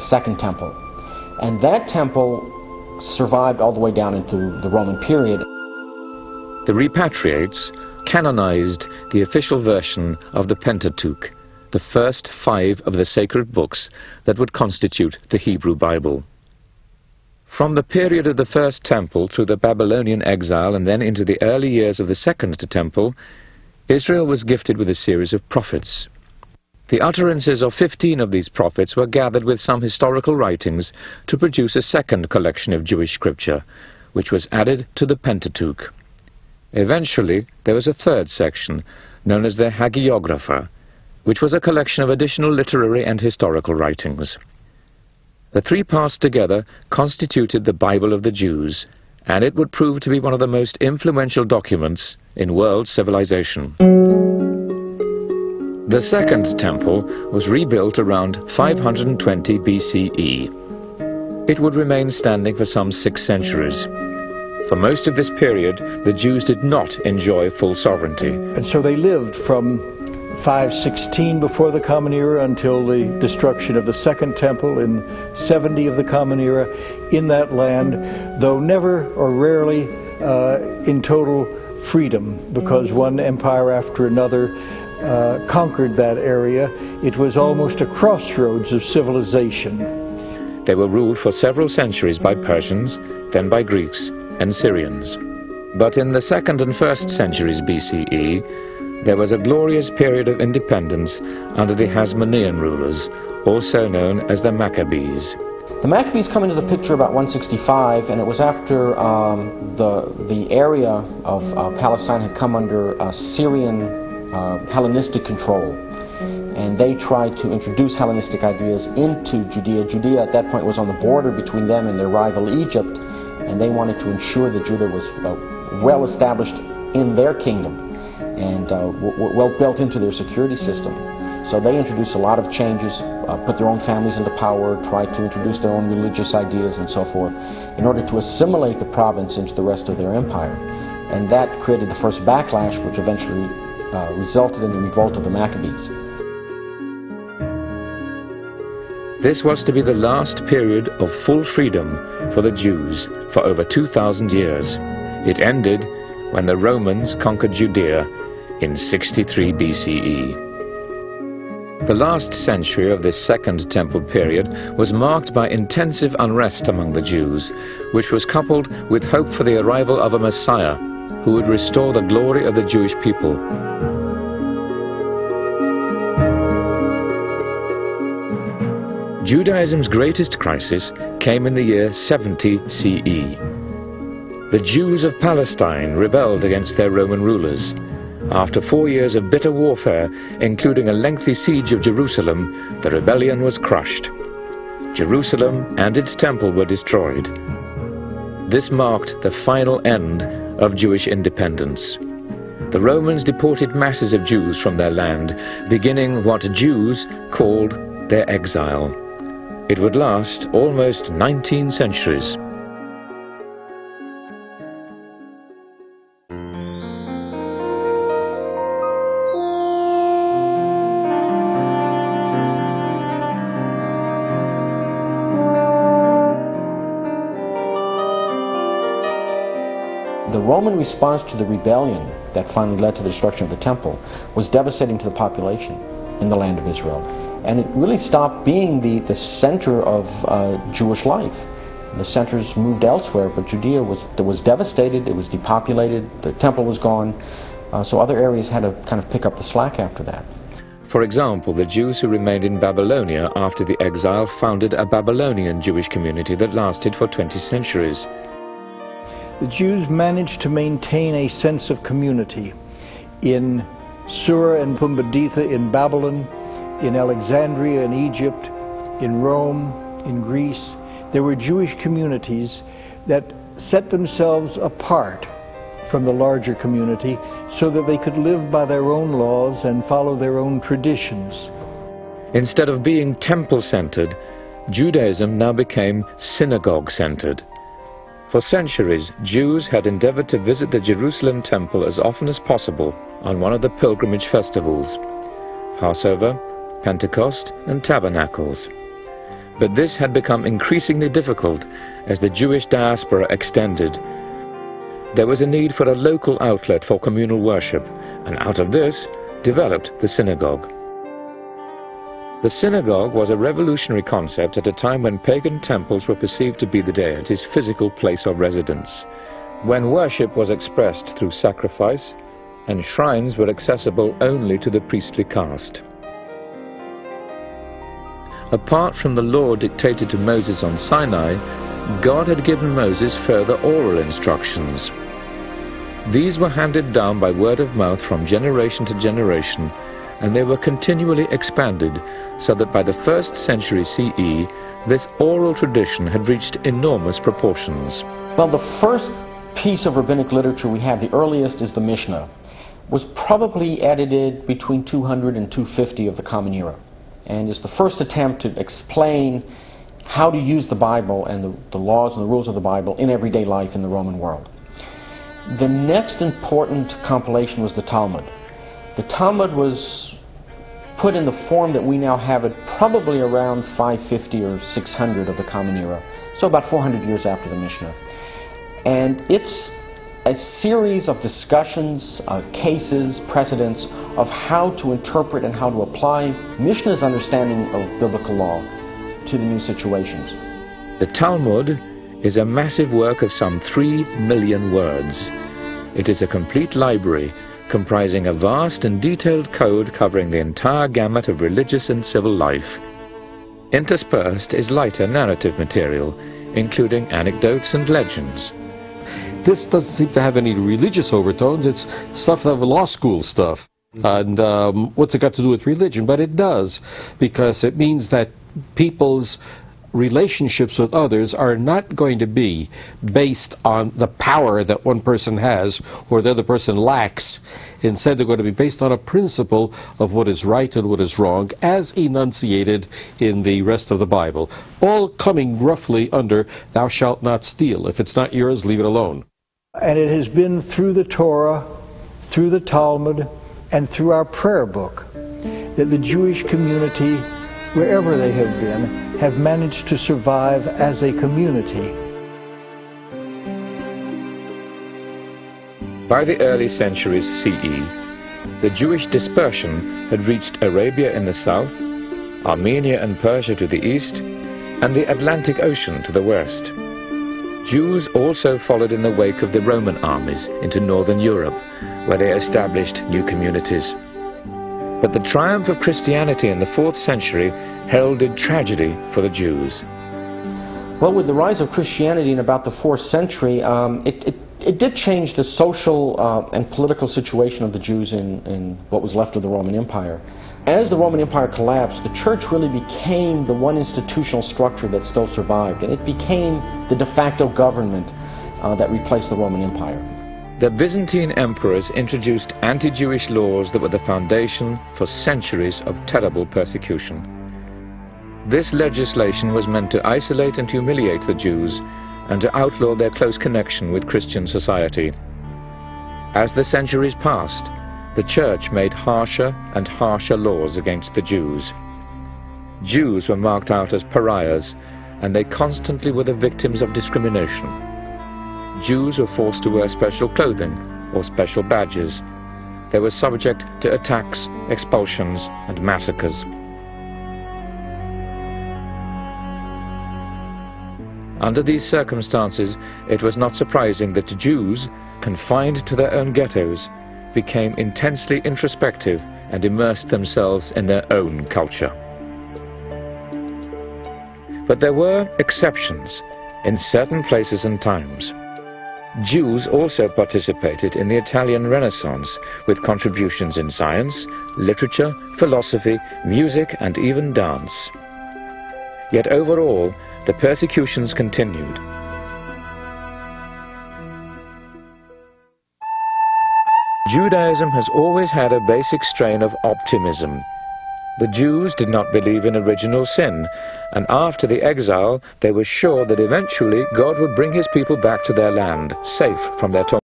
Second Temple. And that temple survived all the way down into the Roman period. The repatriates canonized the official version of the Pentateuch, the first 5 of the sacred books that would constitute the Hebrew Bible. From the period of the First Temple through the Babylonian exile and then into the early years of the Second Temple, Israel was gifted with a series of prophets. The utterances of 15 of these prophets were gathered with some historical writings to produce a second collection of Jewish scripture, which was added to the Pentateuch. Eventually, there was a third section, known as the Hagiographa, which was a collection of additional literary and historical writings. The 3 parts together constituted the Bible of the Jews, and it would prove to be one of the most influential documents in world civilization. The Second Temple was rebuilt around 520 BCE. It would remain standing for some 6 centuries. For most of this period, the Jews did not enjoy full sovereignty. And so they lived from 516 before the Common Era until the destruction of the Second Temple in 70 of the Common Era in that land, though never or rarely in total freedom, because one empire after another conquered that area. It was almost a crossroads of civilization. They were ruled for several centuries by Persians, then by Greeks and Syrians. But in the 2nd and 1st centuries BCE, there was a glorious period of independence under the Hasmonean rulers, also known as the Maccabees. The Maccabees come into the picture about 165, and it was after the area of Palestine had come under Syrian Hellenistic control, and they tried to introduce Hellenistic ideas into Judea. Judea at that point was on the border between them and their rival Egypt, and they wanted to ensure that Judah was well established in their kingdom and well built into their security system. So they introduced a lot of changes, put their own families into power, tried to introduce their own religious ideas and so forth in order to assimilate the province into the rest of their empire. And that created the first backlash, which eventually resulted in the revolt of the Maccabees. This was to be the last period of full freedom for the Jews for over 2,000 years. It ended when the Romans conquered Judea in 63 BCE. The last century of this Second Temple period was marked by intensive unrest among the Jews, which was coupled with hope for the arrival of a Messiah who would restore the glory of the Jewish people. Judaism's greatest crisis came in the year 70 CE. The Jews of Palestine rebelled against their Roman rulers. After 4 years of bitter warfare, including a lengthy siege of Jerusalem, the rebellion was crushed. Jerusalem and its temple were destroyed. This marked the final end of Jewish independence. The Romans deported masses of Jews from their land, beginning what Jews called their exile. It would last almost 19 centuries. The Roman response to the rebellion that finally led to the destruction of the temple was devastating to the population in the land of Israel. And it really stopped being the center of Jewish life. The centers moved elsewhere, but Judea was devastated, it was depopulated, the temple was gone, so other areas had to kind of pick up the slack after that. For example, the Jews who remained in Babylonia after the exile founded a Babylonian Jewish community that lasted for 20 centuries. The Jews managed to maintain a sense of community in Sur and Pumbeditha in Babylon, in Alexandria in Egypt, in Rome, in Greece. There were Jewish communities that set themselves apart from the larger community so that they could live by their own laws and follow their own traditions. Instead of being temple-centered, Judaism now became synagogue-centered. For centuries, Jews had endeavored to visit the Jerusalem temple as often as possible on one of the pilgrimage festivals, Passover, Pentecost, and Tabernacles. But this had become increasingly difficult as the Jewish diaspora extended. There was a need for a local outlet for communal worship, and out of this developed the synagogue. The synagogue was a revolutionary concept at a time when pagan temples were perceived to be the deity's physical place of residence, when worship was expressed through sacrifice, and shrines were accessible only to the priestly caste. Apart from the law dictated to Moses on Sinai, God had given Moses further oral instructions. These were handed down by word of mouth from generation to generation, and they were continually expanded, so that by the 1st century CE, this oral tradition had reached enormous proportions. Well, the first piece of rabbinic literature we have, the earliest, is the Mishnah, was probably edited between 200 and 250 of the Common Era, and is the first attempt to explain how to use the Bible and the laws and the rules of the Bible in everyday life in the Roman world. The next important compilation was the Talmud. The Talmud was put in the form that we now have it probably around 550 or 600 of the Common Era, so about 400 years after the Mishnah. And it's a series of discussions, cases, precedents of how to interpret and how to apply Mishnah's understanding of biblical law to the new situations. The Talmud is a massive work of some 3 million words. It is a complete library comprising a vast and detailed code covering the entire gamut of religious and civil life. Interspersed is lighter narrative material, including anecdotes and legends. This doesn't seem to have any religious overtones. It's stuff of law school stuff. And what's it got to do with religion? But it does, because it means that people's relationships with others are not going to be based on the power that one person has or the other person lacks. Instead, they're going to be based on a principle of what is right and what is wrong, as enunciated in the rest of the Bible, all coming roughly under "thou shalt not steal. If it's not yours, leave it alone." And it has been through the Torah, through the Talmud, and through our prayer book that the Jewish community, wherever they have been, have managed to survive as a community. By the early centuries CE, the Jewish dispersion had reached Arabia in the south, Armenia and Persia to the east, and the Atlantic Ocean to the west. Jews also followed in the wake of the Roman armies into northern Europe, where they established new communities. But the triumph of Christianity in the 4th century heralded tragedy for the Jews. Well, with the rise of Christianity in about the 4th century, it did change the social and political situation of the Jews in what was left of the Roman Empire. As the Roman Empire collapsed, the church really became the one institutional structure that still survived, and it became the de facto government that replaced the Roman Empire. The Byzantine emperors introduced anti-Jewish laws that were the foundation for centuries of terrible persecution. This legislation was meant to isolate and humiliate the Jews and to outlaw their close connection with Christian society. As the centuries passed, the Church made harsher and harsher laws against the Jews. Jews were marked out as pariahs, and they constantly were the victims of discrimination. Jews were forced to wear special clothing or special badges. They were subject to attacks, expulsions, and massacres. Under these circumstances, it was not surprising that the Jews, confined to their own ghettos, became intensely introspective and immersed themselves in their own culture. But there were exceptions in certain places and times. Jews also participated in the Italian Renaissance with contributions in science, literature, philosophy, music, and even dance. Yet overall, the persecutions continued. Judaism has always had a basic strain of optimism. The Jews did not believe in original sin, and after the exile, they were sure that eventually God would bring his people back to their land, safe from their torment.